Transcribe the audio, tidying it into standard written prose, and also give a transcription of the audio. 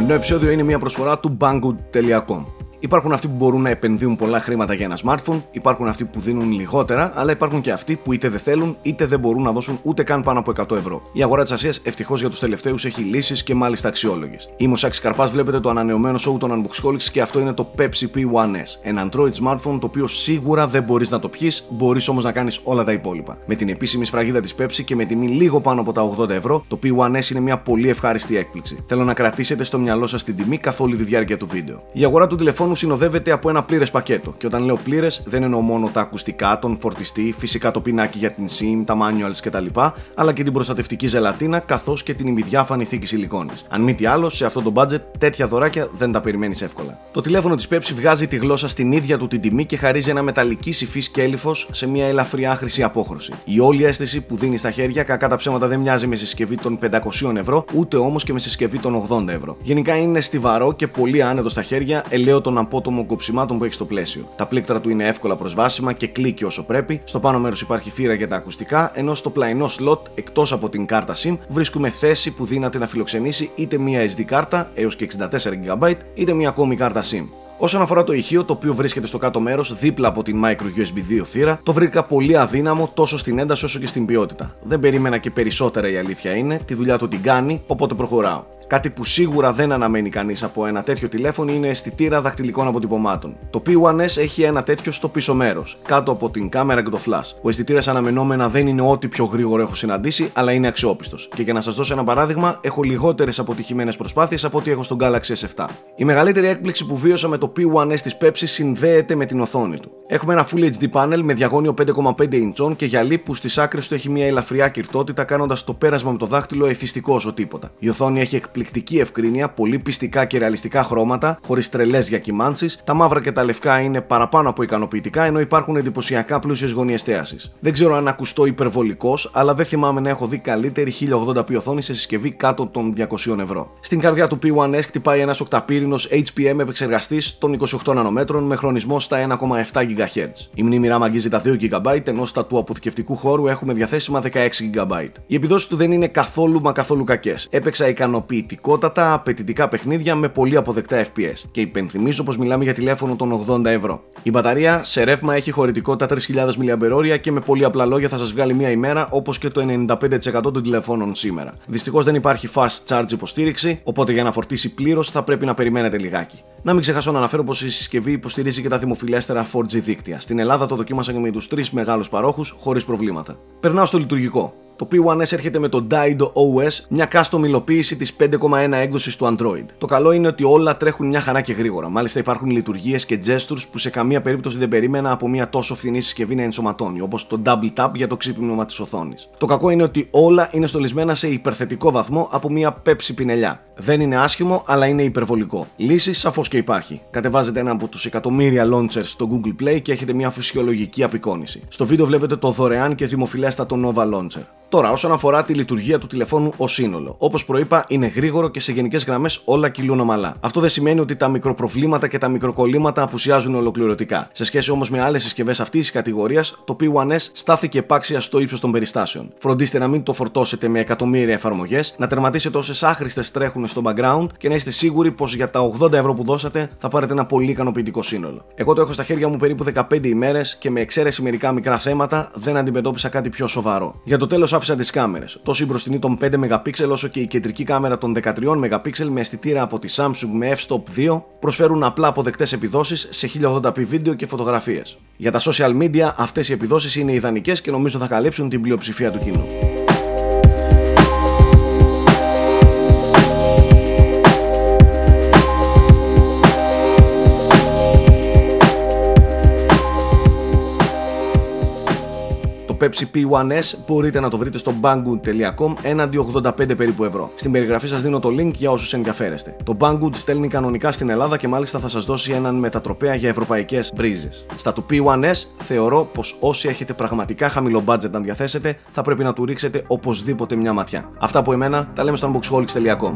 σημερινό επεισόδιο είναι μια προσφορά του Banggood.com. Υπάρχουν αυτοί που μπορούν να επενδύουν πολλά χρήματα για ένα smartphone, υπάρχουν αυτοί που δίνουν λιγότερα, αλλά υπάρχουν και αυτοί που είτε δεν θέλουν είτε δεν μπορούν να δώσουν ούτε καν πάνω από 100 ευρώ. Η αγορά της Ασίας ευτυχώς για τους τελευταίους έχει λύσεις και μάλιστα αξιόλογες. Είμαι ο Σάκης Καρπάς, βλέπετε το ανανεωμένο show των Unboxholics και αυτό είναι το Pepsi P1S. Ένα Android smartphone το οποίο σίγουρα δεν μπορείς να το πιεις, μπορείς όμως να κάνεις όλα τα υπόλοιπα. Με την επίσημη σφραγίδα της Pepsi και με τιμή λίγο πάνω από τα 80 ευρώ, το P1S είναι μια πολύ ευχάριστη έκπληξη. Θέλω να κρατήσετε στο μυαλό σας την τιμή καθ' όλη τη διάρκεια του βίντεο. Η αγορά του τηλεφώνου συνοδεύεται από ένα πλήρες πακέτο. Και όταν λέω πλήρες, δεν εννοώ μόνο τα ακουστικά, τον φορτιστή, φυσικά το πινάκι για την SIM, τα manuals κτλ., αλλά και την προστατευτική ζελατίνα καθώς και την ημιδιάφανη θήκη σιλικόνης. Αν μη τι άλλο, σε αυτό το budget, τέτοια δωράκια δεν τα περιμένεις εύκολα. Το τηλέφωνο της Pepsi βγάζει τη γλώσσα στην ίδια του την τιμή και χαρίζει ένα μεταλλική υφής κέλυφος σε μια ελαφριά χρυσή απόχρωση. Η όλη αίσθηση που δίνει στα χέρια, κακά τα ψέματα, δεν μοιάζει με συσκευή των 500 ευρώ, ούτε όμως και με συσκευή των 80 ευρώ. Γενικά είναι στιβαρό και πολύ άνετο στα χέρια, ελαίω τον απότομο κοψιμάτων που έχει στο πλαίσιο. Τα πλήκτρα του είναι εύκολα προσβάσιμα και κλίκει όσο πρέπει. Στο πάνω μέρος υπάρχει θύρα για τα ακουστικά, ενώ στο πλαϊνό slot, εκτός από την κάρτα SIM, βρίσκουμε θέση που δύναται να φιλοξενήσει είτε μία SD κάρτα έως και 64 GB, είτε μία ακόμη κάρτα SIM. Όσον αφορά το ηχείο, το οποίο βρίσκεται στο κάτω μέρος δίπλα από την micro USB 2 θύρα, το βρήκα πολύ αδύναμο τόσο στην ένταση όσο και στην ποιότητα. Δεν περίμενα και περισσότερα, η αλήθεια είναι, τη δουλειά του την κάνει, οπότε προχωράω. Κάτι που σίγουρα δεν αναμένει κανείς από ένα τέτοιο τηλέφωνο είναι αισθητήρα δαχτυλικών αποτυπωμάτων. Το P1S έχει ένα τέτοιο στο πίσω μέρος, κάτω από την κάμερα και το flash. Ο αισθητήρας αναμενόμενα δεν είναι ό,τι πιο γρήγορο έχω συναντήσει, αλλά είναι αξιόπιστος. Και για να σας δώσω ένα παράδειγμα, έχω λιγότερες αποτυχημένες προσπάθειες από ό,τι έχω στο Galaxy S7. Η μεγαλύτερη έκπληξη που βίωσα με το P1S της Pepsi συνδέεται με την οθόνη του. Έχουμε ένα Full HD panel με διαγώνιο 5,5 ιντσών και γυαλί που στις άκρες του έχει μια ελαφριά κυρτότητα, κάνοντας το πέρασμα με το δάχτυλο εθιστικό όσο τίποτα. Η οθόνη έχει εκπληκτική ευκρίνεια, πολύ πιστικά και ρεαλιστικά χρώματα, χωρίς τρελές διακυμάνσεις. Τα μαύρα και τα λευκά είναι παραπάνω από ικανοποιητικά, ενώ υπάρχουν εντυπωσιακά πλούσιες γωνίες εστίασης. Δεν ξέρω αν ακουστώ υπερβολικός, αλλά δεν θυμάμαι να έχω δει καλύτερη 1080p οθόνη σε συσκευή κάτω των 200 ευρώ. Στην καρδιά του P1S χτυπάει ένας οκταπύρινος HPM επεξεργαστής των 28 νανομέτρων με χρονισμό στα 1,7 GHz. Η μνήμη RAM αγγίζει τα 2 GB, ενώ στα του αποθηκευτικού χώρου έχουμε διαθέσιμα 16 GB. Οι επιδόσεις του δεν είναι καθόλου μα καθόλου κακές. Έπαιξα ικανοποιητικότατα απαιτητικά παιχνίδια με πολύ αποδεκτά FPS. Και υπενθυμίζω πως μιλάμε για τηλέφωνο των 80 ευρώ. Η μπαταρία σε ρεύμα έχει χωρητικότητα 3000 mAh και με πολύ απλά λόγια θα σας βγάλει μια ημέρα, όπως και το 95% των τηλεφώνων σήμερα. Δυστυχώς δεν υπάρχει fast charge υποστήριξη, οπότε για να φορτίσει πλήρως θα πρέπει να περιμένετε λιγάκι. Να μην ξεχάσω να αναφέρω πως η συσκευή υποστηρίζει και τα δημοφιλέστερα 4G δίκτυα. Στην Ελλάδα το δοκίμασα και με τους 3 μεγάλους παρόχους χωρίς προβλήματα. Περνάω στο λειτουργικό. Το P1S έρχεται με το Dido OS, μια custom υλοποίηση της 5,1 έκδοσης του Android. Το καλό είναι ότι όλα τρέχουν μια χαρά και γρήγορα. Μάλιστα υπάρχουν λειτουργίες και gestures που σε καμία περίπτωση δεν περίμενα από μια τόσο φθηνή συσκευή να ενσωματώνει, όπως το Double Tap για το ξύπνημα της οθόνης. Το κακό είναι ότι όλα είναι στολισμένα σε υπερθετικό βαθμό από μια Pepsi πινελιά. Δεν είναι άσχημο, αλλά είναι υπερβολικό. Λύση σαφώς και υπάρχει. Κατεβάζετε ένα από τους εκατομμύρια launchers στο Google Play και έχετε μια φυσιολογική απεικόνηση. Στο βίντεο βλέπετε το δωρεάν και δημοφιλέστατο Nova Launcher. Τώρα, όσον αφορά τη λειτουργία του τηλεφώνου ως σύνολο, όπως προείπα, είναι γρήγορο και σε γενικές γραμμές όλα κυλούν ομαλά. Αυτό δεν σημαίνει ότι τα μικροπροβλήματα και τα μικροκολλήματα απουσιάζουν ολοκληρωτικά. Σε σχέση όμως με άλλες συσκευές αυτής της κατηγορίας, το P1S στάθηκε επάξια στο ύψος των περιστάσεων. Φροντίστε να μην το φορτώσετε με εκατομμύρια εφαρμογές, να τερματίσετε όσες άχρηστες τρέχουν στο background και να είστε σίγουροι πως για τα 80 ευρώ που δώσατε θα πάρετε ένα πολύ ικανοποιητικό σύνολο. Εγώ το έχω στα χέρια μου περίπου 15 ημέρες και με εξαίρεση μερικά μικρά θέματα δεν αντιμετώπισα κάτι πιο σοβαρό. Για το τέλος άφησα τις κάμερες. Τόσο η μπροστινή των 5 MP όσο και η κεντρική κάμερα των 13 MP με αισθητήρα από τη Samsung με f-stop 2 προσφέρουν απλά αποδεκτές επιδόσεις σε 1080p βίντεο και φωτογραφίες. Για τα social media αυτές οι επιδόσεις είναι ιδανικές και νομίζω θα καλύψουν την πλειοψηφία του κοινού. Το Pepsi P1S μπορείτε να το βρείτε στο Banggood.com έναντι 85 περίπου ευρώ. Στην περιγραφή σας δίνω το link για όσους ενδιαφέρεστε. Το Banggood στέλνει κανονικά στην Ελλάδα και μάλιστα θα σας δώσει έναν μετατροπέα για ευρωπαϊκές μπρίζες. Στα του P1S θεωρώ πως όσοι έχετε πραγματικά χαμηλό budget να διαθέσετε θα πρέπει να του ρίξετε οπωσδήποτε μια ματιά. Αυτά από εμένα, τα λέμε στο Unboxholics.com.